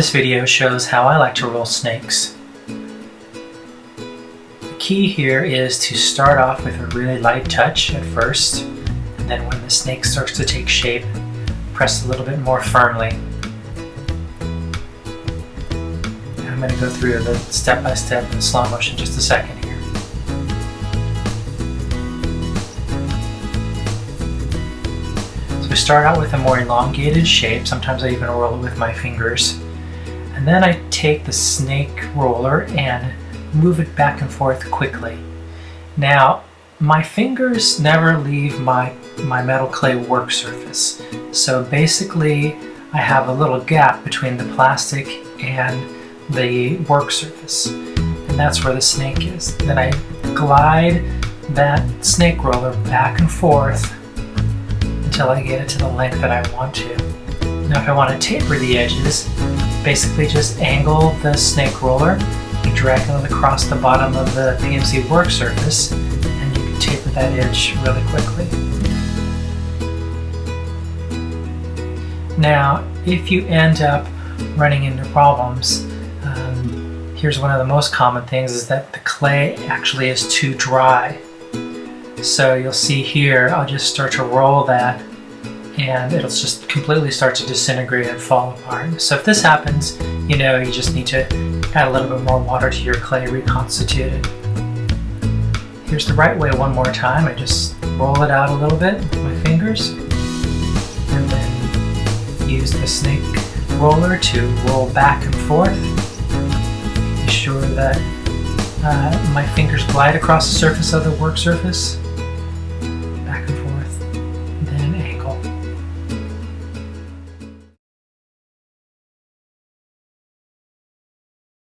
This video shows how I like to roll snakes. The key here is to start off with a really light touch at first, and then when the snake starts to take shape, press a little bit more firmly. And I'm going to go through the step-by-step in slow motion just a second here. So we start out with a more elongated shape. Sometimes I even roll it with my fingers. And then I take the snake roller and move it back and forth quickly. Now, my fingers never leave my metal clay work surface. So basically, I have a little gap between the plastic and the work surface. And that's where the snake is. Then I glide that snake roller back and forth until I get it to the length that I want to. Now, if I want to taper the edges, basically just angle the snake roller and drag it across the bottom of the PMC work surface, and you can taper that edge really quickly. Now, if you end up running into problems, here's one of the most common things is that the clay actually is too dry. So you'll see here, I'll just start to roll that and it'll just completely start to disintegrate and fall apart. So if this happens, you know you just need to add a little bit more water to your clay, reconstitute it. Here's the right way one more time. I just roll it out a little bit with my fingers and then use the snake roller to roll back and forth. Be sure that my fingers glide across the surface of the work surface.